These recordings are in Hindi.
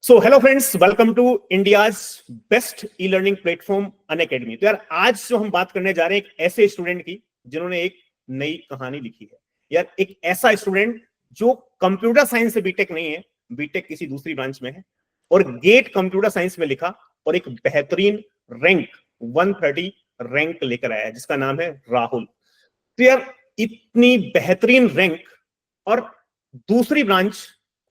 So hello friends, welcome to India's best e learning platform Unacademy. तो यार आज जो हम बात करने जा रहे हैं एक ऐसे स्टूडेंट की जिन्होंने एक नई कहानी लिखी है। यार एक ऐसा स्टूडेंट जो कंप्यूटर साइंस से बीटेक नहीं है, बीटेक किसी दूसरी ब्रांच में है और गेट कंप्यूटर साइंस में लिखा और एक बेहतरीन रैंक 130 रैंक लेकर आया है, जिसका नाम है राहुल। तो यार इतनी बेहतरीन रैंक और दूसरी ब्रांच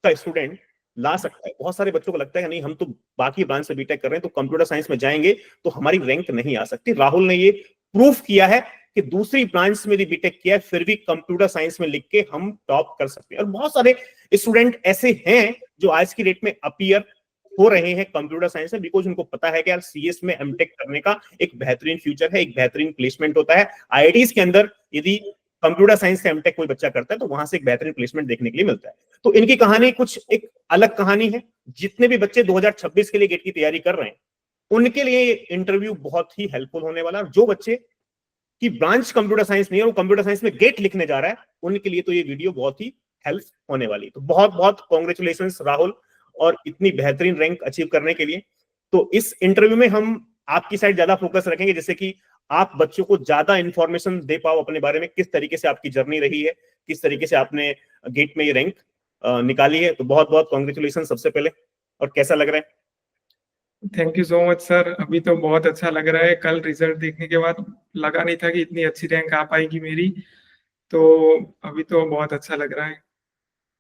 का स्टूडेंट ला सकता है। बहुत सारे बच्चों को लगता है नहीं, हम तो बाकी ब्रांच से बीटेक कर रहे हैं तो कंप्यूटर साइंस में जाएंगे तो हमारी रैंक नहीं आ सकती। राहुल ने ये प्रूफ किया है कि दूसरी ब्रांच में भी बीटेक किया है फिर भी कंप्यूटर साइंस में लिख के हम टॉप कर सकते हैं। और बहुत सारे स्टूडेंट ऐसे हैं जो आज की डेट में अपीयर हो रहे हैं कंप्यूटर साइंस में, बिकॉज उनको पता है कि यार सीएस में एमटेक करने का एक बेहतरीन फ्यूचर है, एक बेहतरीन प्लेसमेंट होता है। आईआईटीज के अंदर यदि कंप्यूटर साइंस से एमटेक कोई बच्चा करता है तो वहां से एक बेहतरीन प्लेसमेंट देखने के लिए मिलता है। तो इनकी कहानी कुछ एक अलग कहानी है। जितने भी बच्चे 2026 के लिए गेट की तैयारी कर रहे हैं उनके लिए ये इंटरव्यू बहुत ही हेल्पफुल होने वाला है। जो बच्चे की ब्रांच कंप्यूटर साइंस नहीं है, वो कंप्यूटर साइंस में गेट लिखने जा रहा है, उनके लिए तो ये वीडियो बहुत ही हेल्प होने वाली है। तो बहुत बहुत कॉन्ग्रेचुलेशंस राहुल, और इतनी बेहतरीन रैंक अचीव करने के लिए। तो इस इंटरव्यू में हम आपकी साइड ज्यादा फोकस रखेंगे, जैसे कि आप बच्चों को ज्यादा इंफॉर्मेशन दे पाओ अपने बारे में, किस तरीके से आपकी जर्नी रही है, किस तरीके से आपने गेट में ये रैंक निकाली है। तो बहुत बहुत कॉन्ग्रेचुलेशन सबसे पहले, और कैसा लग रहा है? Thank you so much sir. अभी तो बहुत अच्छा लग रहा है। कल रिजल्ट देखने के बाद लगा नहीं था कि इतनी अच्छी रैंक आ पाएगी मेरी, तो अभी तो बहुत अच्छा लग रहा है।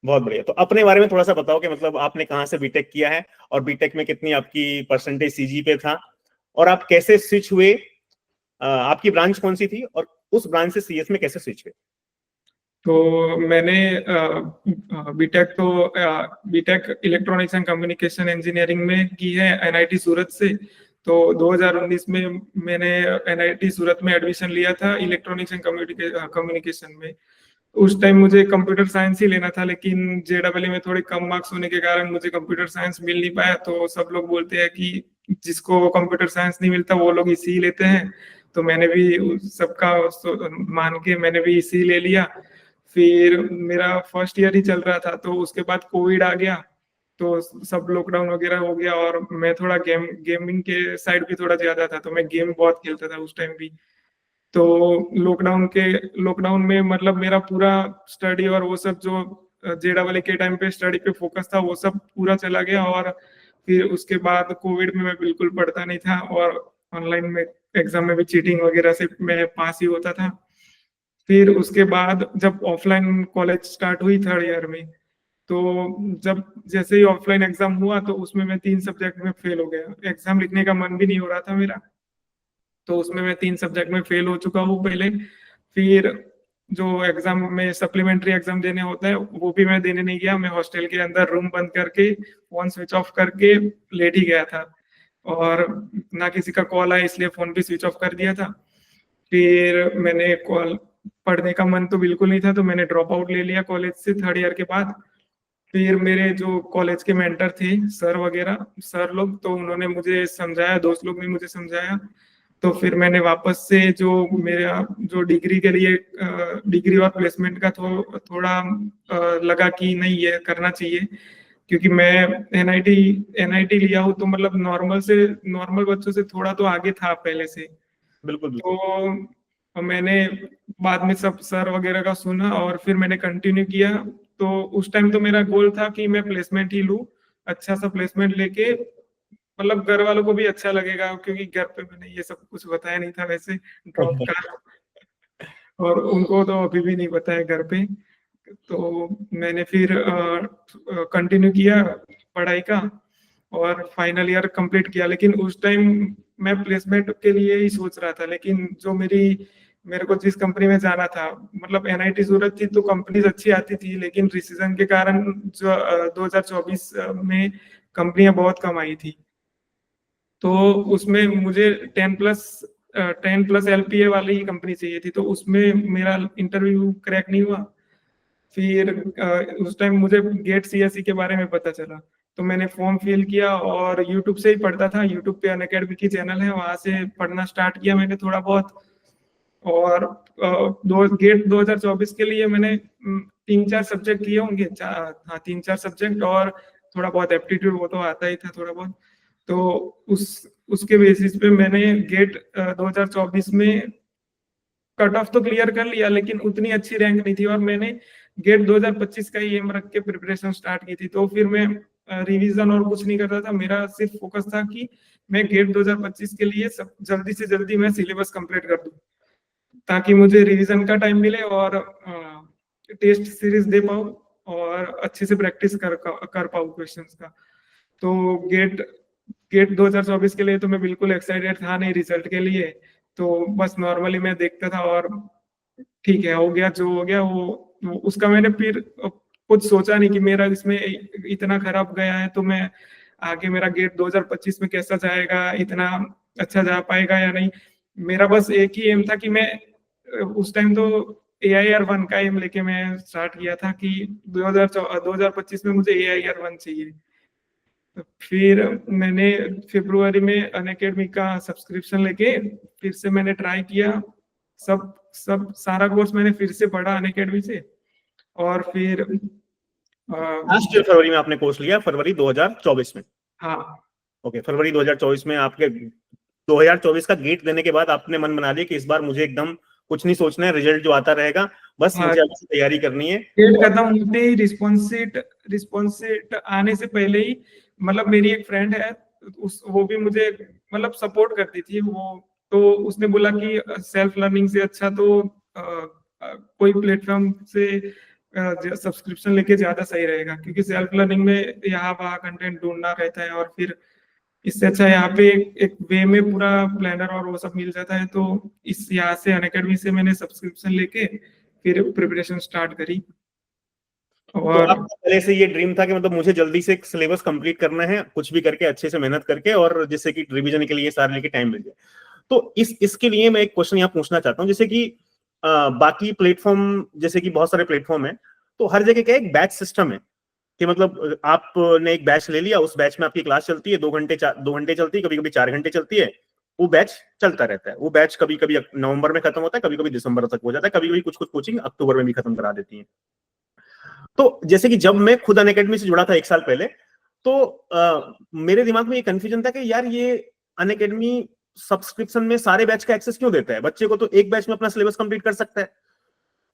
बहुत बढ़िया। तो अपने बारे में थोड़ा सा बताओ कि मतलब आपने कहाँ से बीटेक किया है और बीटेक में कितनी आपकी परसेंटेज सीजी पे था, और आप कैसे स्विच हुए, आपकी ब्रांच कौन सी थी और उस ब्रांच से सीएस में कैसे स्विच हुए? तो मैंने B Tech electronics and communication engineering में की है एनआईटी सूरत से। तो 2019 में मैंने एनआईटी सूरत में एडमिशन लिया था इलेक्ट्रॉनिक्स एंड कम्युनिकेशन में। उस टाइम मुझे कंप्यूटर साइंस ही लेना था, लेकिन जेडब्ल्यू में थोड़े कम मार्क्स होने के कारण मुझे कंप्यूटर साइंस मिल नहीं पाया। तो सब लोग बोलते हैं कि जिसको कंप्यूटर साइंस नहीं मिलता वो लोग इसी लेते हैं, तो मैंने भी सबका मान के मैंने भी इसी ले लिया। फिर मेरा फर्स्ट ईयर ही चल रहा था, तो उसके बाद कोविड आ गया, तो सब लॉकडाउन वगैरह हो गया। और मैं थोड़ा गेमिंग के साइड भी थोड़ा ज्यादा था, तो मैं गेम बहुत खेलता था उस टाइम भी। तो लॉकडाउन में मतलब मेरा पूरा स्टडी और वो सब जो जेडब्ल्यू के टाइम पे स्टडी पे फोकस था वो सब पूरा चला गया। और फिर उसके बाद कोविड में मैं बिल्कुल पढ़ता नहीं था, और ऑनलाइन में एग्जाम में भी चीटिंग वगैरह से मैं पास ही होता था। फिर उसके बाद जब ऑफलाइन कॉलेज स्टार्ट हुई थर्ड ईयर में, तो जब जैसे ही ऑफलाइन एग्जाम हुआ तो उसमें मैं 3 सब्जेक्ट में फेल हो गया। एग्जाम लिखने का मन भी नहीं हो रहा था मेरा, तो उसमें मैं 3 सब्जेक्ट में फेल हो चुका हूँ पहले। फिर जो एग्जाम में सप्लीमेंट्री एग्जाम देने होता है वो भी मैं देने नहीं गया। मैं हॉस्टल के अंदर रूम बंद करके फोन स्विच ऑफ करके लेट ही गया था, और ना किसी का कॉल आया इसलिए फोन भी स्विच ऑफ कर दिया था। फिर मैंने कॉल पढ़ने का मन तो बिल्कुल नहीं था, तो मैंने ड्रॉप आउट ले लिया कॉलेज से थर्ड ईयर के बाद। फिर मेरे जो कॉलेज के मेंटर थे सर वगैरह, सर लोग, तो उन्होंने मुझे समझाया, दोस्त लोग ने मुझे समझाया। तो फिर मैंने वापस से जो मेरा जो डिग्री के लिए डिग्री और प्लेसमेंट का थोड़ा लगा कि नहीं ये करना चाहिए, क्योंकि मैं एनआईटी लिया हूँ, तो मतलब नॉर्मल बच्चों से थोड़ा तो आगे था पहले से। बिल्कुल बिल्कुल। तो मैंने बाद में सब सर वगैरह का सुना और फिर मैंने कंटिन्यू किया। तो उस टाइम तो मेरा गोल था कि मैं प्लेसमेंट ही लूं, अच्छा सा प्लेसमेंट लेके, मतलब घर वालों को भी अच्छा लगेगा, क्योंकि घर पे मैंने ये सब कुछ बताया नहीं था वैसे ड्रॉप का, और उनको तो अभी भी नहीं पता है घर पे। तो मैंने फिर कंटिन्यू किया पढ़ाई का और फाइनल ईयर कंप्लीट किया। लेकिन उस टाइम मैं प्लेसमेंट के लिए ही सोच रहा था, लेकिन जो मेरे को जिस कंपनी में जाना था, मतलब एनआईटी सूरत थी तो कंपनीज अच्छी आती थी, लेकिन रिसीजन के कारण जो 2024 में कंपनियां बहुत कम आई थी। तो उसमें मुझे 10+ एलपीए वाली ही कंपनी चाहिए थी, तो उसमें मेरा इंटरव्यू क्रैक नहीं हुआ। फिर उस टाइम मुझे गेट सीएसई के बारे में पता चला, तो मैंने फॉर्म फिल किया और यूट्यूब से ही पढ़ता था। यूट्यूब पे अनअकैडमी की चैनल है, वहां से पढ़ना स्टार्ट किया मैंने थोड़ा बहुत। और गेट 2024 के लिए मैंने 3-4 सब्जेक्ट किए होंगे, हाँ 3-4 सब्जेक्ट, और थोड़ा बहुत एप्टीट्यूड वो तो आता ही था थोड़ा बहुत। तो उसके बेसिस पे मैंने गेट 2024 में कट ऑफ तो क्लियर कर लिया, लेकिन उतनी अच्छी रैंक नहीं थी, और मैंने गेट 2025 का ही एम रख के प्रिपरेशन स्टार्ट की थी। तो फिर मैं रिवीजन और कुछ नहीं करता था, मेरा सिर्फ फोकस था कि मैं गेट 2025 के लिए सब जल्दी से जल्दी मैं सिलेबस कंप्लीट कर दूं, ताकि मुझे रिवीजन का टाइम मिले और टेस्ट सीरीज दे पाऊं और अच्छे से प्रैक्टिस कर पाऊं क्वेश्चंस का। तो गेट 2024 के लिए तो मैं बिल्कुल एक्साइटेड था नहीं रिजल्ट के लिए, तो बस नॉर्मली मैं देखता था और ठीक है, हो गया जो हो गया वो उसका मैंने फिर कुछ सोचा नहीं कि मेरा इसमें इतना खराब गया है तो मैं आगे मेरा गेट 2025 में कैसा जाएगा, इतना अच्छा जा पाएगा या नहीं। मेरा बस एक ही एम था कि मैं उस टाइम तो AIR1 का एम लेके मैं स्टार्ट किया था कि 2025 में मुझे AIR1 चाहिए। तो फिर मैंने फरवरी में अनअकैडमी का सब्सक्रिप्शन लेके फिर से मैंने ट्राई किया, सब सब सारा कोर्स मैंने फिर से पढ़ा अनअकैडमी से। और फिर लास्ट ईयर फरवरी में आपने कोर्स लिया, फरवरी 2024 में? हाँ ओके, फरवरी 2024 में आपके 2024 का गेट देने के बाद आपने मन बना लिया कि इस बार मुझे एकदम कुछ नहीं सोचना है, रिजल्ट जो आता रहेगा बस हाँ, मुझे अभी से तैयारी करनी है। गेट खत्म होते ही रिस्पॉन्स आने से पहले ही, मतलब मेरी एक फ्रेंड है वो भी मुझे मतलब सपोर्ट करती थी वो, तो उसने बोला कि सेल्फ लर्निंग से अच्छा तो कोई प्लेटफॉर्म से सब्सक्रिप्शन लेके ज्यादा सही रहेगा, क्योंकि सेल्फ लर्निंग में यहाँ वहाँ कंटेंट ढूंढना रहता है, और फिर इससे अच्छा यहाँ पे एक वे में पूरा प्लानर और वो सब मिल जाता है। तो इस यहाँ से अनअकैडमी से मैंने सब्सक्रिप्शन लेके फिर प्रिपरेशन स्टार्ट करी। तो और आपका पहले से ये ड्रीम था कि मतलब मुझे जल्दी से एक सिलेबस कंप्लीट करना है, कुछ भी करके अच्छे से मेहनत करके, और जिससे कि रिवीजन के लिए सारे लेके टाइम मिल जाए। तो इसके लिए मैं एक क्वेश्चन यहाँ पूछना चाहता हूँ, जैसे कि बाकी प्लेटफॉर्म, जैसे कि बहुत सारे प्लेटफॉर्म है, तो हर जगह क्या एक बैच सिस्टम है कि मतलब आपने एक बैच ले लिया, उस बैच में आपकी क्लास चलती है 2 घंटे चलती है, कभी कभी 4 घंटे चलती है, वो बैच चलता रहता है। वो बैच कभी कभी नवंबर में खत्म होता है, कभी कभी दिसंबर तक हो जाता है, कभी कभी कुछ कुछ कोचिंग अक्टूबर में भी खत्म करा देती है। तो जैसे कि जब मैं खुद अनअकैडमी से जुड़ा था 1 साल पहले, तो मेरे दिमाग में ये कंफ्यूजन था कि यार ये अनअकैडमी सब्सक्रिप्शन में सारे बैच का एक्सेस क्यों देता है, बच्चे को तो एक बैच में अपना सिलेबस कंप्लीट कर सकता है।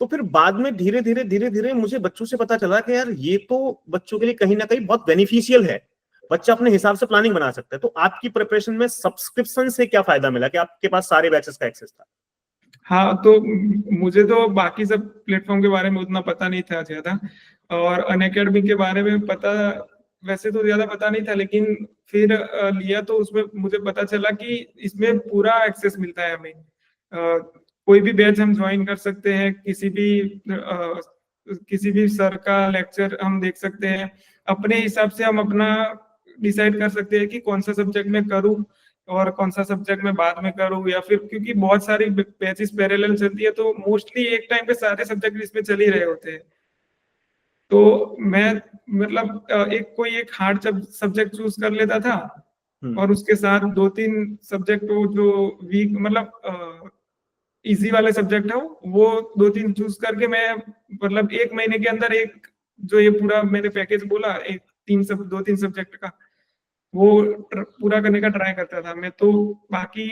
तो फिर बाद में धीरे धीरे मुझे बच्चों से पता चला कि यार ये तो बच्चों के लिए कहीं ना कहीं बहुत बेनिफिशियल है, बच्चा अपने हिसाब से प्लानिंग बना सकता है। तो आपकी प्रिपरेशन में सब्सक्रिप्शन से क्या फायदा मिला कि आपके पास सारे बैचेस का एक्सेस था? हाँ, तो मुझे तो बाकी सब प्लेटफॉर्म के बारे में उतना पता नहीं था ज्यादा, और अनअकैडमी के बारे में पता वैसे तो ज्यादा पता नहीं था, लेकिन फिर लिया तो उसमें मुझे पता चला कि इसमें पूरा एक्सेस मिलता है हमें। कोई भी बैच हम ज्वाइन कर सकते हैं, किसी भी सर का लेक्चर हम देख सकते हैं, अपने हिसाब से हम अपना डिसाइड कर सकते हैं कि कौन सा सब्जेक्ट में करूँ और कौन सा सब्जेक्ट में बाद में करूँ, या फिर क्योंकि बहुत सारी बैचेस पैरेलल चलती है तो मोस्टली एक टाइम पे सारे सब्जेक्ट इसमें चल ही रहे होते हैं। तो मैं मतलब एक हार्ड सब्जेक्ट चूज कर लेता था, और उसके साथ 2-3 सब्जेक्ट जो वीक मतलब इजी वाले सब्जेक्ट है वो 2-3 चूज करके मैं मतलब 1 महीने के अंदर एक जो ये पूरा मैंने पैकेज बोला, 2-3 सब्जेक्ट का वो पूरा करने का ट्राई करता था मैं। तो बाकी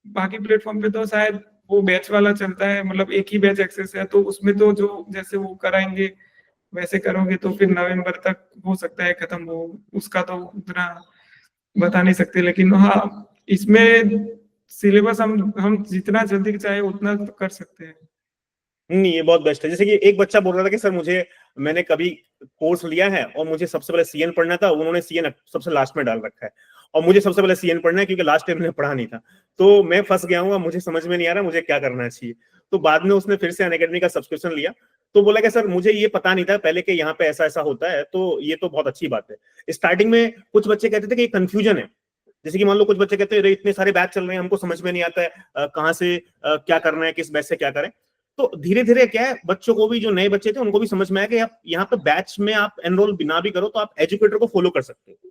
बाकी प्लेटफॉर्म पे तो शायद वो बैच वाला चलता है, मतलब एक ही बैच एक्सेस है, तो उसमें तो जो जैसे वो कराएंगे वैसे करोगे तो फिर नवंबर तक हो सकता है खत्म हो, उसका तो उतना बता नहीं सकते। लेकिन हाँ, इसमें सिलेबस हम जितना जल्दी चाहे उतना तो कर सकते हैं। नहीं, ये बहुत बेस्ट है। जैसे कि एक बच्चा बोल रहा था कि सर मैंने कभी कोर्स लिया है और मुझे सबसे पहले सीएन पढ़ना था, उन्होंने सीएन सबसे लास्ट में डाल रखा है, और मुझे सबसे पहले सीएन पढ़ना है क्योंकि लास्ट टाइम मैंने पढ़ा नहीं था, तो मैं फंस गया हूँ, मुझे समझ में नहीं आ रहा मुझे क्या करना चाहिए। तो बाद में उसने फिर से अनअकैडमी का सब्सक्रिप्शन लिया, तो बोला कि सर मुझे ये पता नहीं था पहले कि यहाँ पे ऐसा ऐसा होता है, तो ये तो बहुत अच्छी बात है। स्टार्टिंग में कुछ बच्चे कहते थे कि कंफ्यूजन है, जैसे कि मान लो कुछ बच्चे कहते हैं इतने सारे बैच चल रहे हैं, हमको समझ में नहीं आता है कहाँ से क्या करना है, किस बैच से क्या करें। तो धीरे धीरे क्या है, बच्चों को भी, जो नए बच्चे थे उनको भी समझ में आया कि आप यहाँ पे बैच में आप एनरोल बिना भी करो तो आप एजुकेटर को फॉलो कर सकते हो,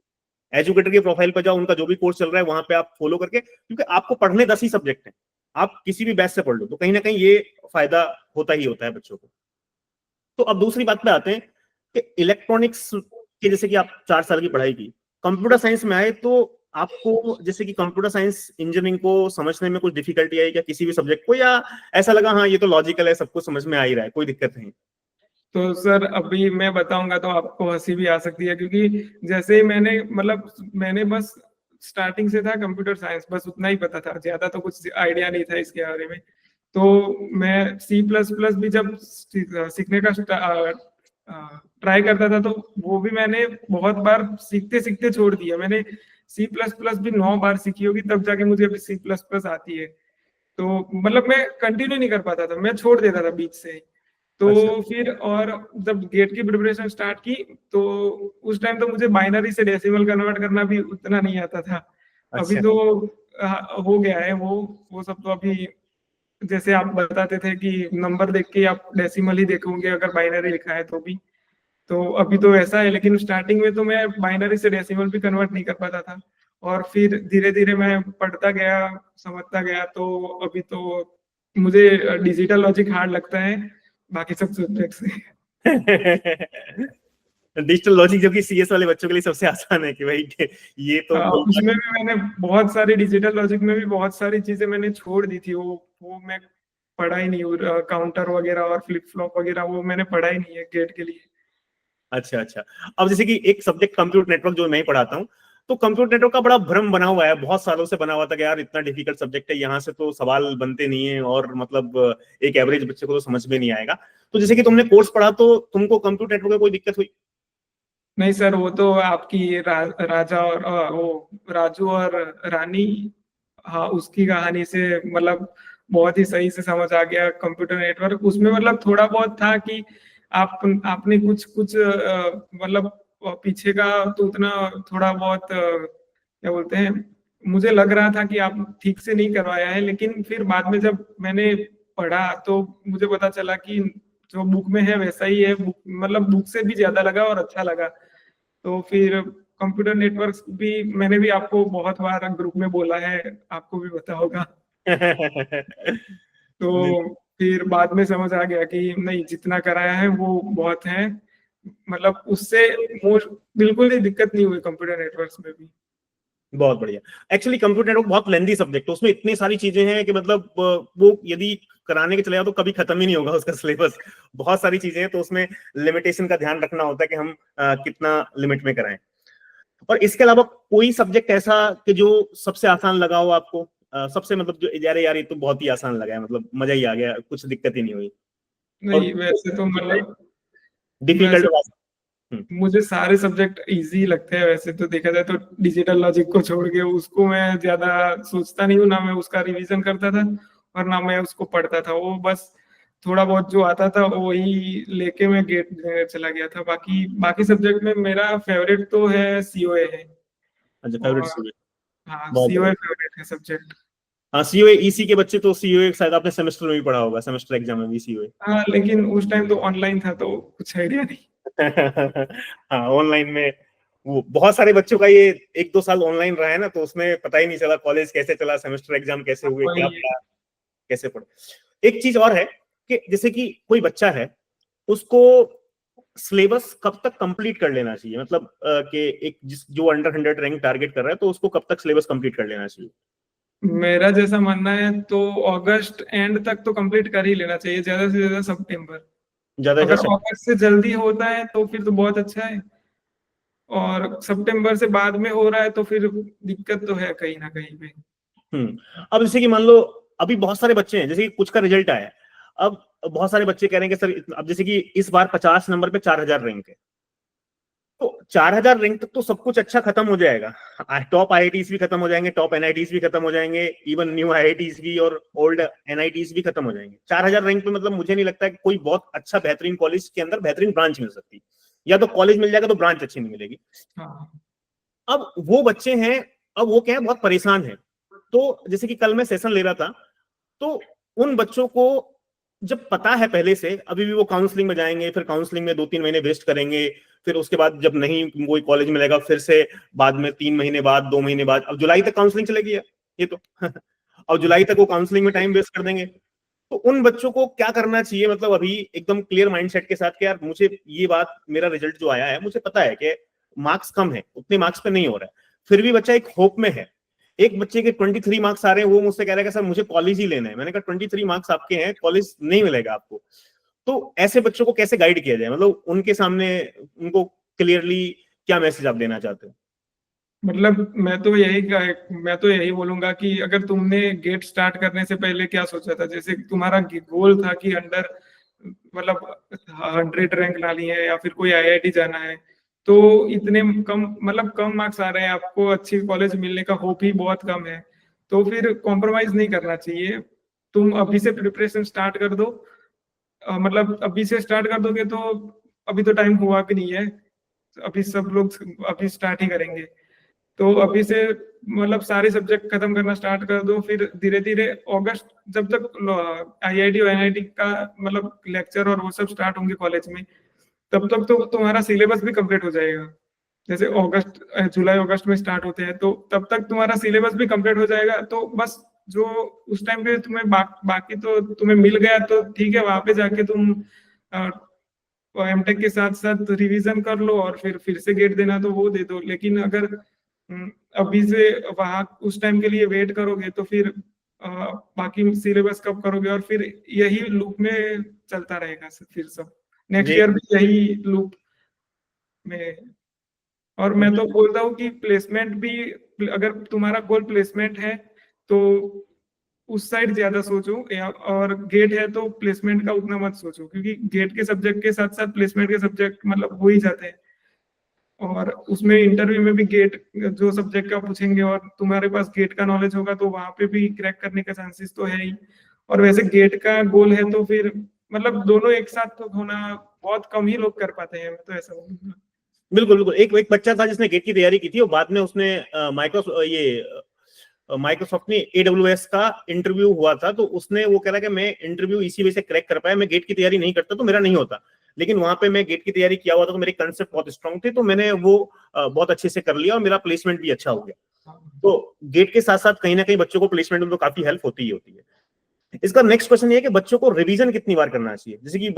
एजुकेटर की प्रोफाइल पर जाओ, उनका जो भी कोर्स चल रहा है वहां पे आप फॉलो करके, क्योंकि आपको पढ़ने 10 ही सब्जेक्ट हैं, आप किसी भी बैच से पढ़ लो, तो कहीं ना कहीं ये फायदा होता ही होता है बच्चों को। तो अब दूसरी बात पे आते हैं कि इलेक्ट्रॉनिक्स कि जैसे कि आप 4 साल की पढ़ाई की, कंप्यूटर साइंस में आए तो आपको जैसे कि कंप्यूटर साइंस इंजीनियरिंग को समझने में कुछ डिफिकल्टी आई क्या किसी भी सब्जेक्ट को, या ऐसा लगा हाँ ये तो लॉजिकल है, सब कुछ समझ में आ ही रहा है, कोई दिक्कत नहीं? तो सर अभी मैं बताऊंगा तो आपको हंसी भी आ सकती है, क्योंकि जैसे ही मैंने मतलब मैंने बस स्टार्टिंग से था कंप्यूटर साइंस, बस उतना ही पता था, ज्यादा तो कुछ आइडिया नहीं था इसके बारे में। तो मैं सी प्लस प्लस भी जब सीखने का ट्राई करता था, तो वो भी मैंने बहुत बार सीखते सीखते छोड़ दिया। मैंने सी प्लस प्लस भी 9 बार सीखी होगी, तब जाके मुझे अभी सी प्लस प्लस आती है। तो मतलब मैं कंटिन्यू नहीं कर पाता था, मैं छोड़ देता था बीच से। तो अच्छा फिर और जब गेट की प्रिपरेशन स्टार्ट की, तो उस टाइम तो मुझे बाइनरी से डेसिमल कन्वर्ट करना भी उतना नहीं आता था। अभी अच्छा। तो हो गया है वो सब तो अभी, जैसे आप बताते थे कि नंबर देख के आप डेसिमल ही देखोगे अगर बाइनरी लिखा है तो भी, तो अभी तो ऐसा है। लेकिन स्टार्टिंग में तो मैं बाइनरी से डेसिमल भी कन्वर्ट नहीं कर पाता था, और फिर धीरे धीरे मैं पढ़ता गया, समझता गया, तो अभी तो मुझे डिजिटल लॉजिक हार्ड लगता है बाकी सब सब्जेक्ट से। डिजिटल लॉजिक जो कि सीएस वाले बच्चों के लिए सबसे आसान है कि भाई ये तो कोई बात उसमें भी मैंने बहुत सारी, डिजिटल लॉजिक में भी बहुत सारी चीजें मैंने छोड़ दी थी। वो मैं पढ़ा ही नहीं, काउंटर वगैरह और फ्लिप फ्लॉप वगैरह वो मैंने पढ़ा ही नहीं है गेट के लिए। अच्छा अच्छा। अब जैसे कि एक सब्जेक्ट कंप्यूटर नेटवर्क जो मैं पढ़ाता हूँ, तो कंप्यूटर नेटवर्क का बड़ा भ्रम बना हुआ है, बहुत सालों से बना हुआ था कि यार इतना डिफिकल्ट सब्जेक्ट है, यहाँ से तो सवाल बनते नहीं है और मतलब एक एवरेज बच्चे को तो समझ में नहीं आएगा। तो जैसे कि तुमने कोर्स पढ़ा तो तुमको कंप्यूटर नेटवर्क में कोई दिक्कत हुई? नहीं सर, वो तो आपकी राजा और वो राजू और रानी, हाँ उसकी कहानी से मतलब बहुत ही सही से समझ आ गया कंप्यूटर नेटवर्क। उसमें मतलब थोड़ा बहुत था कि आपने कुछ कुछ मतलब पीछे का तो उतना थोड़ा बहुत क्या बोलते हैं, मुझे लग रहा था कि आप ठीक से नहीं करवाया है। लेकिन फिर बाद में जब मैंने पढ़ा तो मुझे पता चला कि जो बुक में है वैसा ही है, बुक मतलब बुक से भी ज्यादा लगा और अच्छा लगा। तो फिर कंप्यूटर नेटवर्क्स भी मैंने भी आपको बहुत बार ग्रुप में बोला है, आपको भी पता होगा। तो फिर बाद में समझ आ गया कि नहीं, जितना कराया है वो बहुत है, मतलब उससे बिल्कुल ही दिक्कत नहीं हुई कंप्यूटर नेटवर्क्स में भी। बहुत बढ़िया। एक्चुअली कंप्यूटर नेटवर्क बहुत लेंदी सब्जेक्ट है, उसमें इतनी सारी चीजें हैं कि मतलब वो यदि कराने के चले जाओ तो कभी खत्म ही नहीं होगा उसका सिलेबस, बहुत सारी चीजें हैं, तो उसमें लिमिटेशन का ध्यान रखना होता है कि हम कितना लिमिट में कराएं। और इसके अलावा कोई सब्जेक्ट ऐसा कि जो सबसे आसान लगा हो आपको, सबसे मतलब जो यार यार ये तो बहुत ही आसान लगा है, मतलब मजा ही आ गया, कुछ दिक्कत ही नहीं हुई? और नहीं वैसे तो मतलब, डिफिकल्ट? वैसे मुझे सारे सब्जेक्ट इजी लगते हैं। वैसे तो देखा जाए तो डिजिटल लॉजिक को छोड़ के उसको मैं ज्यादा सोचता नहीं हूँ, ना मैं उसका रिवीजन करता था और ना मैं उसको पढ़ता था। वो बस थोड़ा बहुत जो आता था वही लेके मैं गेट देने चला गया था। बाकी बाकी सब्जेक्ट में मेरा फेवरेट तो है सीओए है। अच्छा, फेवरेट और स्टूडेंट। हाँ, बहुत सीओए बढ़िया। फेवरेट है सब्जेक्ट। हाँ, सीओए ईसी के बच्चे तो सीओए शायद आपने सेमेस्टर में भी पढ़ा होगा, सेमेस्टर एग्जाम में भी सीओए। हाँ लेकिन उस टाइम तो ऑनलाइन था तो कुछ आइडिया नहीं। हाँ, ऑनलाइन में वो बहुत सारे बच्चों का ये 1-2 साल ऑनलाइन रहा है ना, तो उसमें पता ही नहीं चला कॉलेज कैसे चला, सेमेस्टर एग्जाम कैसे हुए, क्या वही है। पढ़ा, कैसे पढ़ा। एक चीज और है कि जैसे कि कोई बच्चा है, उसको सिलेबस कब तक कंप्लीट कर लेना चाहिए, मतलब कि एक जो अंडर 100 रैंक टारगेट कर रहा है तो उसको कब तक सिलेबस कंप्लीट कर लेना चाहिए? मेरा जैसा मानना है तो अगस्त एंड तक तो कंप्लीट कर ही लेना चाहिए, ज्यादा से ज्यादा सितंबर। ज्यादा अगर ज्यादा। अगस्त से जल्दी होता है तो फिर तो बहुत अच्छा है, और सितंबर से बाद में हो रहा है तो फिर दिक्कत तो है कहीं ना कहीं पे। अब जैसे कि मान लो अभी बहुत सारे बच्चे हैं, जैसे कि कुछ का रिजल्ट आया है, अब बहुत सारे बच्चे कह रहे हैं कि सर अब जैसे कि इस बार 50 नंबर पे 4000 रैंक है, तो 4000 रैंक तक तो सब कुछ अच्छा खत्म हो जाएगा, टॉप आईआईटीज भी खत्म हो जाएंगे, टॉप एनआईटीज भी खत्म हो जाएंगे, इवन न्यू आईआईटीज भी और ओल्ड एनआईटीज भी खत्म हो जाएंगे। 4000 रैंक पे मतलब मुझे नहीं लगता कि कोई बहुत अच्छा बेहतरीन कॉलेज के अंदर बेहतरीन ब्रांच मिल सकती, या तो कॉलेज मिल जाएगा तो ब्रांच अच्छी नहीं मिलेगी। हाँ अब वो बच्चे हैं, अब वो क्या है, बहुत परेशान है। तो जैसे कि कल मैं सेशन ले रहा था, तो उन बच्चों को जब पता है पहले से, अभी भी वो काउंसलिंग में जाएंगे, फिर काउंसलिंग में 2-3 महीने वेस्ट करेंगे, फिर उसके बाद जब नहीं कोई कॉलेज मिलेगा फिर से बाद में 3 महीने बाद, 2 महीने बाद, अब जुलाई तक काउंसलिंग चलेगी ये तो और जुलाई तक वो काउंसलिंग में टाइम वेस्ट कर देंगे। तो उन बच्चों को क्या करना चाहिए, मतलब अभी एकदम क्लियर माइंडसेट के साथ कि यार मुझे ये बात, मेरा रिजल्ट जो आया है मुझे पता है कि मार्क्स कम है, उतने मार्क्स पे नहीं हो रहा है, फिर भी बच्चा एक होप में है। एक बच्चे के 23 मार्क्स आ रहे हैं, वो मुझसे कह रहा है कि सर मुझे कॉलेज ही लेना है। मैंने कहा 23 मार्क्स आपके हैं, कॉलेज नहीं मिलेगा आपको। तो ऐसे बच्चों को कैसे गाइड किया जाए, मतलब उनके सामने उनको क्लियरली क्या मैसेज आप देना चाहते हो? मतलब मैं तो यही बोलूंगा कि अगर तुमने गेट स्टार्ट करने से पहले क्या सोचा था, जैसे तुम्हारा गोल था कि अंडर मतलब 100 रैंक लानी है या फिर कोई आईआईटी जाना है, तो इतने कम मतलब कम मार्क्स आ रहे हैं, आपको अच्छी कॉलेज मिलने का होप ही बहुत कम है, तो फिर कॉम्प्रोमाइज नहीं करना चाहिए। तुम अभी से प्रिपरेशन स्टार्ट कर दो। मतलब अभी से स्टार्ट कर दोगे तो अभी तो टाइम हुआ भी नहीं है, अभी सब लोग अभी स्टार्ट ही करेंगे। तो अभी से मतलब सारे सब्जेक्ट खत्म करना स्टार्ट कर दो, फिर धीरे धीरे अगस्त जब तक आईआईटी और एनआईटी का मतलब लेक्चर और वो सब स्टार्ट होंगे कॉलेज में, तब तक तो तुम्हारा सिलेबस भी कंप्लीट हो जाएगा। जैसे अगस्त जुलाई अगस्त में स्टार्ट होते हैं, तो तब तक तुम्हारा सिलेबस भी कंप्लीट हो जाएगा। तो बस जो उस टाइम पे तुम्हें बाकी तो तुम्हें मिल गया तो ठीक है, वहां पे जाके तुम एमटेक के साथ साथ रिवीजन कर लो और फिर से गेट देना तो वो दे दो। लेकिन अगर अभी से वहां उस टाइम के लिए वेट करोगे तो फिर बाकी सिलेबस कब करोगे, और फिर यही लूप में चलता रहेगा फिर सब नेक्स्ट जी ईयर भी यही लूप में। और मैं तो बोलता हूँ कि प्लेसमेंट भी, अगर तुम्हारा गोल प्लेसमेंट है तो उस साइड ज्यादा सोचो, या और गेट है तो प्लेसमेंट का उतना मत सोचो, क्योंकि गेट के सब्जेक्ट के साथ साथ प्लेसमेंट के सब्जेक्ट मतलब हो ही जाते हैं। और उसमें इंटरव्यू में भी गेट जो सब्जेक्ट का पूछेंगे और तुम्हारे पास गेट का नॉलेज होगा तो वहां पे भी क्रैक करने का चांसेस तो है ही। और वैसे गेट का गोल है तो फिर मतलब दोनों एक साथ तो होना बहुत कम ही लोग कर पाते हैं, मैं तो ऐसा बोलूंगा। बिल्कुल बिल्कुल। एक बच्चा था जिसने गेट की तैयारी की थी और बाद में उसने माइक्रोसॉफ्ट ने AWS का इंटरव्यू हुआ था, तो उसने वो कह रहा कि मैं इंटरव्यू इसी वजह से क्रैक कर पाया, मैं गेट की तैयारी नहीं करता तो मेरा नहीं होता, लेकिन वहां पे मैं गेट की तैयारी किया हुआ था तो मेरे कंसेप्ट बहुत स्ट्रांग थे, तो मैंने वो बहुत अच्छे से कर लिया और मेरा प्लेसमेंट भी अच्छा हो गया। तो गेट के साथ साथ कहीं ना कहीं बच्चों को प्लेसमेंट में तो काफी हेल्प होती ही होती है। इसका नेक्स्ट क्वेश्चन ये है कि बच्चों को रिवीजन कितनी बार करना चाहिए? जैसे कि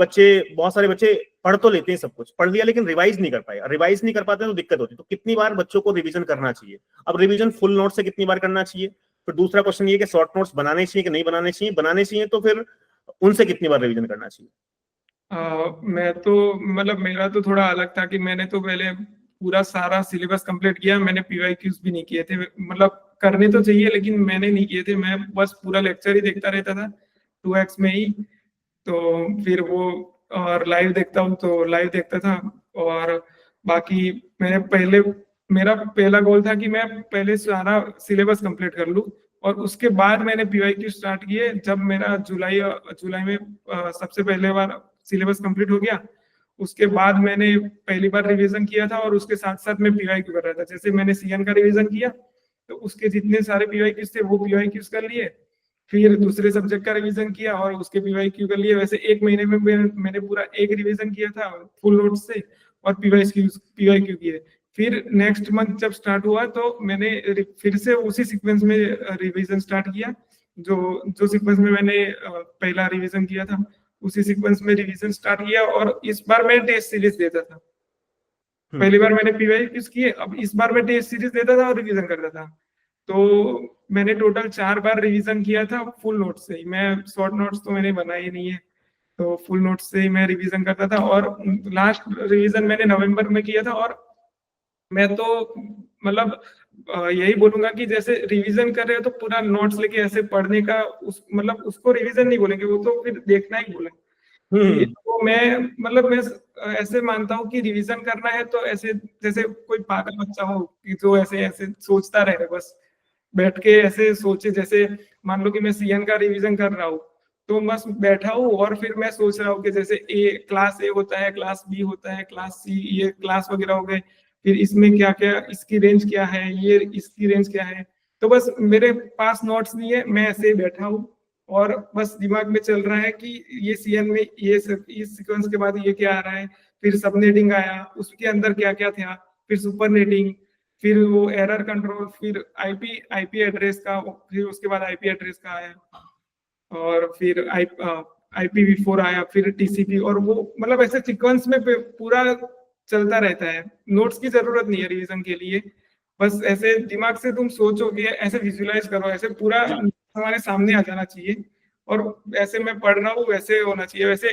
बहुत सारे बच्चे पढ़ तो लेते हैं, सब कुछ पढ़ लिया लेकिन रिवाइज नहीं कर पाए, रिवाइज नहीं कर पाते तो दिक्कत होती है। तो कितनी बार बच्चों को रिवीजन करना चाहिए? अब रिवीजन फुल नोट से कितनी बार करना चाहिए? फिर दूसरा क्वेश्चन ये कि शॉर्ट नोट्स बनाने चाहिए कि नहीं बनाने चाहिए? बनाने चाहिए तो फिर उनसे कितनी बार रिवीजन करना चाहिए? मैं तो मतलब मेरा तो थोड़ा अलग था कि मैंने तो पहले पूरा सारा सिलेबस कंप्लीट किया, मैंने पीवाईक्यूज भी नहीं किए थे, मतलब करने तो चाहिए लेकिन मैंने नहीं किए थे, मैं बस पूरा लेक्चर ही देखता रहता था 2x में ही। तो फिर वो और लाइव देखता हूँ तो लाइव देखता था। और बाकी मैंने पहले मेरा पहला गोल था कि मैं पहले सारा सिलेबस कंप्लीट कर लूँ, और उसके बाद मैंने पीवाईक्यू स्टार्ट किए जब मेरा जुलाई में सबसे पहले बार सिलेबस कंप्लीट हो गया। उसके बाद मैंने पहली बार रिवीजन किया था और उसके साथ साथ मैं पीवाईक्यू कर रहा था। जैसे मैंने सीएन का रिवीजन किया तो उसके जितने सारे पीवाईक्यूज थे वो पीवाईक्यूज कर लिए, फिर दूसरे सब्जेक्ट का रिवीजन किया और उसके पीवाईक्यू कर लिए। वैसे एक महीने में मैंने पूरा एक रिवीजन किया था फुल नोट्स से और पीवाईक्यू किए। फिर नेक्स्ट मंथ जब स्टार्ट हुआ तो मैंने फिर से उसी सीक्वेंस में रिवीजन स्टार्ट किया, जो जो सीक्वेंस में मैंने पहला रिवीजन किया था उसी सीक्वेंस में रिवीजन स्टार्ट किया। और इस बार मैं टेस्ट सीरीज देता था, पहली बार मैंने पीवाईक्यूज किए, अब इस बार मैं टेस्ट सीरीज देता था और रिवीजन करता था। तो मैंने टोटल 4 बार रिवीजन किया था फुल नोट्स से ही, मैं शॉर्ट नोट्स तो मैंने बनाए ही नहीं है, तो फुल नोट्स से ही मैं रिवीजन करता था। और लास्ट रिवीजन मैंने नवंबर में किया था। और मैं तो मतलब यही बोलूंगा कि जैसे रिवीजन कर रहे हो तो पूरा नोट्स लेके ऐसे पढ़ने का उस मतलब उसको रिवीजन नहीं बोलेंगे, वो तो फिर देखना ही बोलेंगे। तो मैं मतलब मैं ऐसे मानता हूँ कि रिवीजन करना है तो ऐसे जैसे कोई पागल बच्चा हो कि जो ऐसे ऐसे सोचता रहे, बस बैठ के ऐसे सोचे। जैसे मान लो कि मैं सीएन का रिवीजन कर रहा हूँ तो बस बैठा हूँ और फिर मैं सोच रहा हूँ कि जैसे क्लास ए होता है, क्लास बी होता है, क्लास सी, ये क्लास वगैरह हो गए, फिर इसमें क्या क्या इसकी रेंज क्या है, ये इसकी रेंज क्या है। तो बस मेरे पास नोट्स नहीं है, मैं ऐसे ही बैठा हूँ और बस दिमाग में चल रहा है कि ये सीएन में ये इस सीक्वेंस के बाद ये क्या आ रहा है, फिर सबनेटिंग आया उसके अंदर क्या क्या था, फिर सुपरनेटिंग, फिर वो एरर कंट्रोल, फिर आईपी एड्रेस का, फिर उसके बाद आईपी एड्रेस का आया, और फिर IPv4 आया, फिर टीसीपी। और वो मतलब ऐसे सीक्वेंस में पूरा चलता रहता है, नोट्स की जरूरत नहीं है रिवीजन के लिए। बस ऐसे दिमाग से तुम सोचोगे, ऐसे विजुलाइज करो, ऐसे पूरा हमारे सामने आ जाना चाहिए, और ऐसे मैं पढ़ रहा हूँ वैसे होना चाहिए। वैसे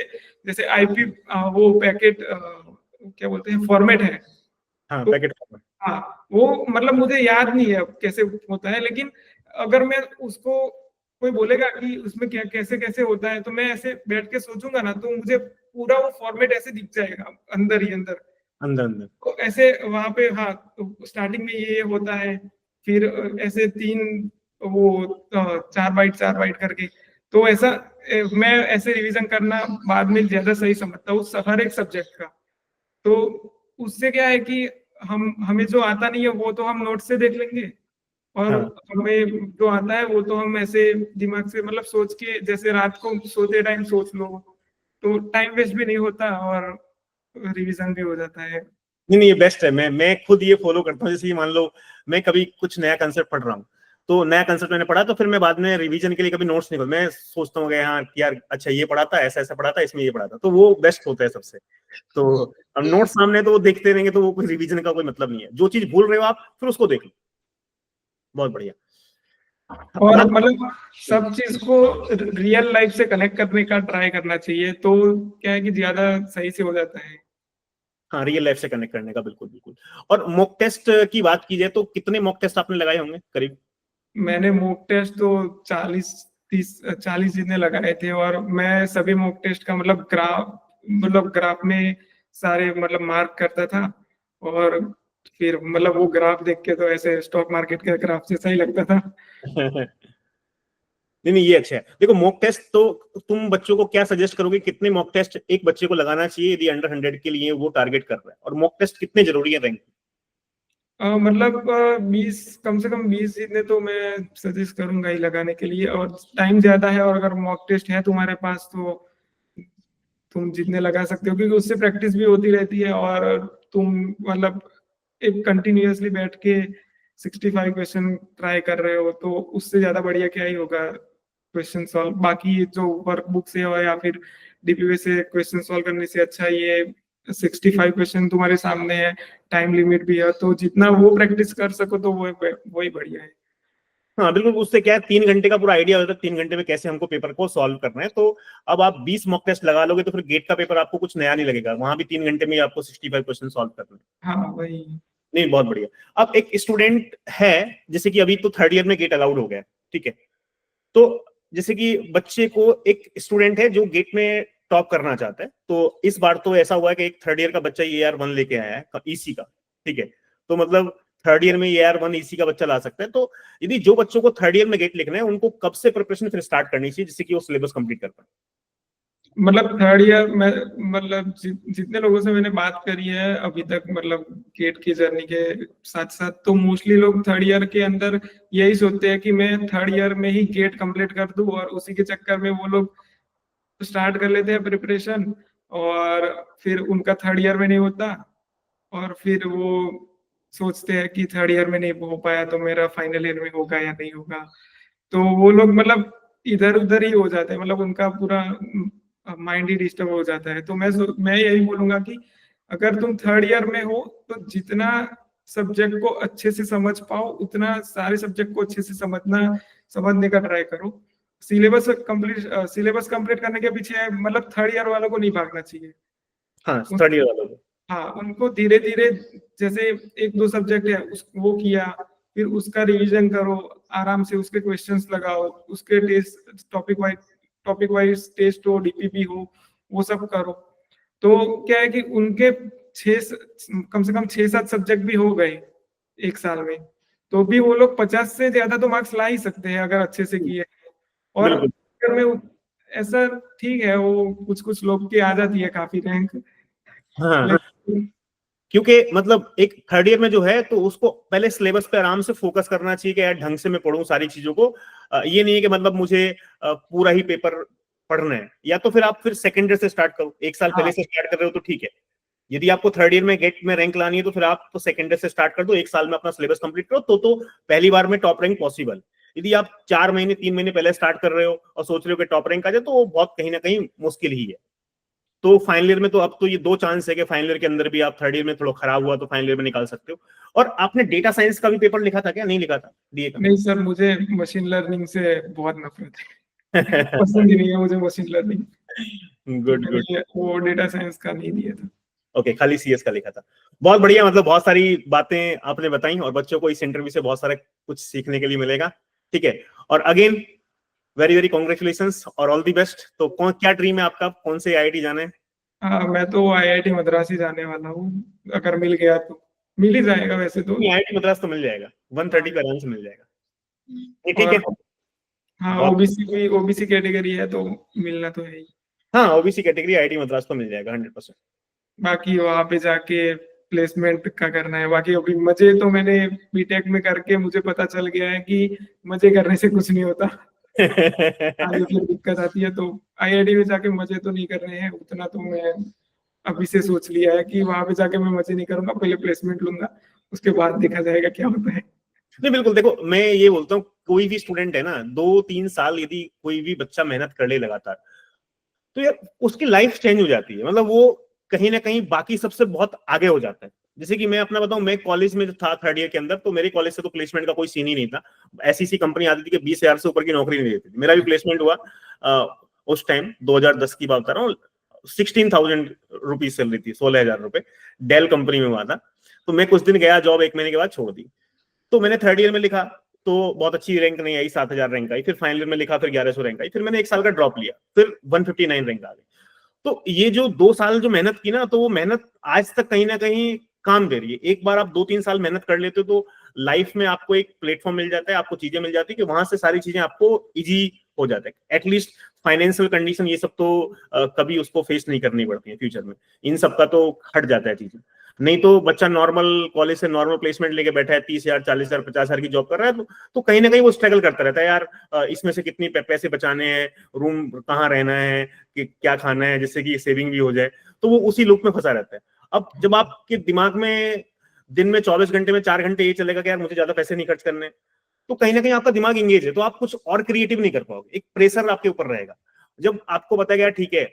जैसे आईपी वो पैकेट क्या बोलते हैं, फॉर्मेट है, हाँ, तो पैकेट फॉर्मेट। हाँ वो मतलब मुझे याद नहीं है कैसे होता है, लेकिन अगर मैं उसको, कोई बोलेगा कि उसमें क्या कैसे कैसे होता है, तो मैं ऐसे बैठ के सोचूंगा ना, तो मुझे पूरा वो फॉर्मेट ऐसे दिख जाएगा अंदर ही अंदर। अंदर अंदर। तो ऐसे वहां पे हाँ, तो स्टार्टिंग में ये होता है, फिर ऐसे 3 वो 4 बाइट करके, तो ऐसा मैं ऐसे रिवीजन करना बाद में ज्यादा सही समझता हूँ हर एक सब्जेक्ट का। तो उससे क्या है कि हमें जो आता नहीं है वो तो हम नोट से देख लेंगे, और हाँ हमें जो आता है वो तो हम ऐसे दिमाग से मतलब सोच के, जैसे रात को सोते टाइम सोच लो, तो टाइम वेस्ट भी नहीं होता और रिवीजन भी हो जाता है। नहीं नहीं, ये बेस्ट है। मैं खुद ये फॉलो करता हूँ। जैसे कि मान लो मैं कभी कुछ नया कंसेप्ट पढ़ रहा हूँ, तो नया कंसेप्ट मैंने पढ़ा, तो फिर मैं बाद में रिवीजन के लिए कभी नोट्स नहीं, मैं सोचता हूँ कि हाँ यार अच्छा ये पढ़ा था, ऐसा ऐसा पढ़ा था, इसमें ये पढ़ा था, तो वो बेस्ट होता है सबसे। तो अब नोट्स सामने तो वो देखते रहेंगे तो वो कोई रिवीजन का कोई मतलब नहीं है। जो चीज भूल रहे हो आप फिर उसको देख लो। बहुत बढ़िया। और बात। मतलब सब चीज को रियल लाइफ से कनेक्ट करने का ट्राई करना चाहिए, तो क्या है कि ज्यादा सही से हो जाता है। हाँ, रियल लाइफ से कनेक्ट करने का, बिल्कुल बिल्कुल। और मॉक टेस्ट की बात की जाए तो कितने मॉक टेस्ट आपने लगाए होंगे करीब? मैंने मॉक टेस्ट तो 40 जितने लगाए थे, और मैं सभी मॉक टेस्ट का मतलब ग्राफ में सारे मतलब मार्क करता था, और फिर मतलब वो ग्राफ देख के तो ऐसे स्टॉक मार्केट के ग्राफ जैसा ही लगता था। नहीं नहीं, ये अच्छा है। देखो मॉक टेस्ट तो तुम बच्चों को क्या सजेस्ट करोगे, कितने मॉक टेस्ट एक बच्चे को लगाना चाहिए यदि अंडर 100 के लिए वो टारगेट कर रहा है, और मॉक टेस्ट कितने जरूरी है रैंक? मतलब 20, कम से कम 20 जितने तो मैं सजेस्ट करूंगा ही लगाने के लिए। और टाइम ज्यादा है, और अगर मॉक टेस्ट है तुम्हारे पास तो तुम जितने लगा सकते हो, क्योंकि उससे प्रैक्टिस भी होती रहती है, और तुम मतलब एक कंटिन्यूअसली बैठ के 65 क्वेश्चन ट्राई कर रहे हो, तो उससे ज्यादा बढ़िया क्या ही होगा क्वेश्चन सॉल्व। बाकी जो वर्कबुक से हो या फिर डीपीवी से क्वेश्चन सॉल्व करने से अच्छा ये 65 क्वेश्चन तुम्हारे सामने है, टाइम लिमिट भी है, तो जितना वो प्रैक्टिस कर सको तो वो वही बढ़िया है। हाँ बिल्कुल, उससे क्या है 3 घंटे का पूरा आइडिया होता है 3 घंटे में कैसे हमको पेपर को सॉल्व करना है। तो अब आप 20 मॉक टेस्ट लगा लोगे तो फिर गेट का पेपर आपको कुछ नया नहीं लगेगा, वहां भी 3 घंटे में आपको 65 क्वेश्चन सॉल्व करना है। हाँ वही। नहीं, बहुत बढ़िया। अब एक स्टूडेंट है, जैसे कि अभी तो थर्ड ईयर में गेट अलाउड हो गया, ठीक है, तो जैसे कि बच्चे को, एक स्टूडेंट है जो गेट में टॉप करना चाहता है, तो इस बार तो ऐसा हुआ है कि एक थर्ड ईयर का बच्चा EAR1 लेके आया है ईसी का, ठीक है, तो मतलब थर्ड ईयर में EAR1 ईसी का बच्चा ला सकता है। तो यदि जो बच्चों को थर्ड ईयर में गेट लिखना है उनको कब से प्रिपरेशन फिर स्टार्ट करनी चाहिए जिससे कि वो सिलेबस कंप्लीट कर पाए? मतलब थर्ड ईयर में मतलब जितने लोगों से मैंने बात करी है अभी तक, मतलब गेट की जर्नी के साथ साथ, तो मोस्टली लोग थर्ड ईयर के अंदर यही सोचते हैं कि मैं थर्ड ईयर में ही गेट कंप्लीट कर दूं, और उसी के चक्कर में वो लोग स्टार्ट कर लेते हैं प्रिपरेशन, और फिर उनका थर्ड ईयर में नहीं होता, और फिर वो सोचते हैं कि थर्ड ईयर में नहीं हो पाया तो मेरा फाइनल ईयर में होगा या नहीं होगा। तो वो लोग मतलब इधर उधर ही हो जाते हैं, मतलब उनका पूरा माइंड ही डिस्टर्ब हो जाता है। तो मैं यही बोलूंगा कि अगर तुम थर्ड ईयर में हो तो जितना सब्जेक्ट को अच्छे से समझ पाओ उतना सारे सब्जेक्ट को अच्छे से समझने का ट्राई करो। सिलेबस कंप्लीट करने के पीछे मतलब थर्ड ईयर वालों को नहीं भागना चाहिए। हाँ, थर्ड ईयर वालों को। हाँ उनको धीरे धीरे, जैसे 1-2 सब्जेक्ट है वो किया, फिर उसका रिवीजन करो आराम से, उसके क्वेश्चंस लगाओ, उसके टेस्ट टॉपिक वाइज टेस्ट हो, डीपीपी हो, वो सब करो। तो क्या है कि उनके 6 कम से कम 6-7 सब्जेक्ट भी हो गए एक साल में, तो भी वो लोग 50 से ज्यादा तो मार्क्स ला ही सकते हैं अगर अच्छे से किए। और बिल्कुल। में ऐसा ठीक है, वो कुछ कुछ लोग की आ जाती है काफी रैंक, हाँ, लेकिन क्योंकि मतलब एक थर्ड ईयर में जो है तो उसको पहले सिलेबस पे आराम से फोकस करना चाहिए कि यार ढंग से मैं पढ़ूं सारी चीजों को। ये नहीं है कि मतलब मुझे पूरा ही पेपर पढ़ना है, या तो फिर आप फिर सेकेंड ईयर से स्टार्ट करो, एक साल हाँ पहले से स्टार्ट कर रहे हो तो ठीक है। यदि आपको थर्ड ईयर में गेट में रैंक लानी है तो फिर आप तो सेकेंड ईयर से स्टार्ट कर दो, एक साल में अपना सिलेबस कंप्लीट करो, तो पहली बार में टॉप रैंक पॉसिबल। यदि आप 4 महीने 3 महीने पहले स्टार्ट कर रहे हो और सोच रहे हो कि टॉप रैंक आ जाए तो वो बहुत कहीं ना कहीं मुश्किल ही है। तो फाइनल ईयर में तो अब तो ये 2 चांस है कि फाइनल ईयर के अंदर भी आप थर्ड ईयर में थोड़ा खराब हुआ तो फाइनल ईयर में निकाल सकते हो। और आपने डेटा साइंस का भी पेपर लिखा था क्या? नहीं लिखा था डीए का? नहीं सर, मुझे मशीन लर्निंग से बहुत नफरत है। पसंद ही नहीं है मुझे मशीन लर्निंग। तो गुड गुड। मैंने वो डेटा साइंस का नहीं दिया था। ओके, खाली सीएस का लिखा था। बहुत बढ़िया, मतलब बहुत सारी बातें आपने बताई और बच्चों को इस इंटरव्यू से बहुत सारा कुछ सीखने के लिए मिलेगा। ठीक है, और अगेन वेरी वेरी कॉन्ग्रेचुलेशंस और ऑल दी बेस्ट। तो कौन, क्या ड्रीम है आपका, कौन से आईआईटी जाना है? हाँ, मैं तो आईआईटी मद्रास ही जाने वाला हूँ, अगर मिल गया तो। मिल ही जाएगा वैसे तो। आईआईटी मद्रास तो मिल जाएगा, 130 पे आराम से मिल जाएगा। ये ठीक और है। हाँ, बहुत, ओबीसी कैटेगरी है तो मिलना तो है ही। हाँ ओबीसी कैटेगरी आईआईटी मद्रास तो मिल जाएगा 100%। बाकी वहां पे जाके प्लेसमेंट का करना है। बाकी अभी मजे तो मैंने बीटेक में करके मुझे पता चल गया है कि मजे करने से कुछ नहीं होता, आगे फिर दिक्कत आती है। तो आईआईटी में जाके मजे तो नहीं करने हैं उतना, तो मैं अभी से सोच लिया है कि वहां पे जाके मैं मजे नहीं करूंगा, पहले प्लेसमेंट लूंगा, उसके बाद देखा जाएगा क्या होता है। नहीं बिल्कुल, देखो मैं ये बोलता हूँ, कोई भी स्टूडेंट है ना, 2-3 साल यदि कोई भी बच्चा मेहनत कर ले लगातार, तो यार उसकी लाइफ चेंज हो जाती है। मतलब वो कहीं ना कहीं बाकी सबसे बहुत आगे हो जाता है। जैसे कि मैं अपना बताऊं, मैं कॉलेज में था थर्ड ईयर के अंदर, तो मेरे कॉलेज से तो प्लेसमेंट का कोई सीन ही नहीं था। ऐसी सी कंपनी आती थी कि 20,000 से ऊपर की नौकरी नहीं देती थी। मेरा भी प्लेसमेंट हुआ उस टाइम 2010 की बात कर रहा हूँ, 16,000 रुपीज सैलरी थी, 16,000 रुपए डेल कंपनी में हुआ था। तो मैं कुछ दिन गया जॉब, 1 महीने के बाद छोड़ दी। तो मैंने थर्ड ईयर में लिखा तो बहुत अच्छी रैंक नहीं आई, 7,000 रैंक आई। फिर फाइनल ईयर में लिखा, फिर 1,100 रैंक आई। फिर मैंने 1 साल का ड्रॉप लिया, फिर 159 रैंक आ गई। तो ये जो 2 साल जो मेहनत की ना, तो वो मेहनत आज तक कहीं ना कहीं काम दे रही है। एक बार आप 2-3 साल मेहनत कर लेते हो तो लाइफ में आपको एक प्लेटफॉर्म मिल जाता है, आपको चीजें मिल जाती है कि वहां से सारी चीजें आपको इजी हो जाता है। एटलीस्ट फाइनेंशियल कंडीशन ये सब तो कभी उसको फेस नहीं करनी पड़ती है फ्यूचर में, इन सब का तो हट जाता है चीजें। नहीं तो बच्चा नॉर्मल कॉलेज से नॉर्मल प्लेसमेंट लेके बैठा है, 30,000 40,000 50,000 की जॉब कर रहा है, तो कहीं ना कहीं वो स्ट्रगल करता रहता है यार, इसमें से कितनी पैसे बचाने हैं, रूम कहाँ रहना है, कि क्या खाना है, जिससे कि सेविंग भी हो जाए। तो वो उसी लूप में फंसा रहता है। अब जब आपके दिमाग में दिन में 24 घंटे में 4 घंटे ये चलेगा कि यार मुझे ज्यादा पैसे नहीं खर्च करने, तो कहीं ना कहीं आपका दिमाग इंगेज है, तो आप कुछ और क्रिएटिव नहीं कर पाओगे, एक प्रेशर आपके ऊपर रहेगा। जब आपको पता गया ठीक है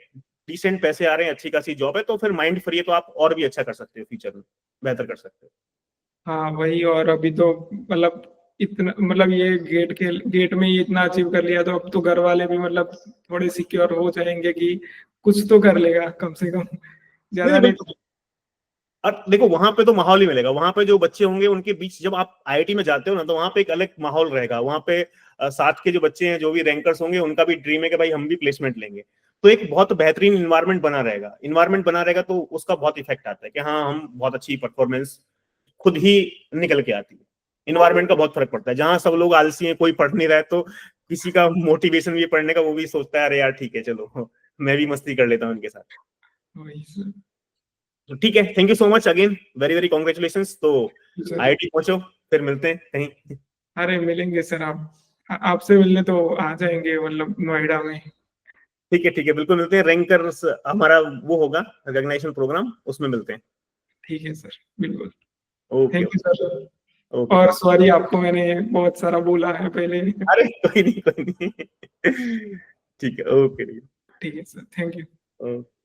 डिसेंट पैसे आ रहे हैं, अच्छी खासी जॉब है, तो फिर माइंड फ्री है, तो आप और भी अच्छा कर सकते हो, फ्यूचर में बेहतर कर सकते हो। हाँ वही। और अभी तो मतलब इतना, मतलब ये गेट में ही इतना अचीव कर लिया, तो अब तो घर वाले भी मतलब थोड़े सिक्योर हो जाएंगे कि कुछ तो कर लेगा कम से कम, नहीं ज्यादा नहीं नहीं। बिल्कुल। और देखो वहां पे तो माहौल ही मिलेगा, वहां पे जो बच्चे होंगे उनके बीच जब आप आईआईटी में जाते हो ना, तो वहां पे एक अलग माहौल रहेगा। वहां पे साथ के जो बच्चे हैं, जो भी रैंकर्स होंगे, उनका भी ड्रीम है कि भाई हम भी प्लेसमेंट लेंगे। तो एक बहुत बेहतरीन इन्वायरमेंट बना रहेगा। इन्वायरमेंट बना रहेगा तो उसका बहुत इफेक्ट आता है कि हाँ हम बहुत अच्छी परफॉर्मेंस खुद ही निकल के आती है। इन्वायरमेंट का बहुत फर्क पड़ता है। जहां सब लोग आलसी हैं, कोई पढ़ नहीं रहा है, तो किसी का मोटिवेशन भी पढ़ने का, वो भी सोचता है अरे यार ठीक है चलो मैं भी मस्ती कर लेता हूँ इनके साथ। वही सर। तो ठीक है, thank you so much again, very very congratulation. तो सर, आईआईटी पहुंचो, फिर मिलते हैं कहीं। अरे मिलेंगे सर, आप आपसे मिलने तो आ जाएंगे, मतलब नोएडा में। ठीक है बिल्कुल मिलते हैं। रैंकर्स हमारा वो होगा रिकॉग्निशन प्रोग्राम, उसमें मिलते हैं। ठीक है सर, बिल्कुल। Okay thank you okay. Sir. Okay और थैंक सॉरी, आपको मैंने बहुत सारा बोला है पहले। यू। अरे कोई नहीं कोई नहीं ठीक है, ओके। ठीक है सर, थैंक यू। ओके।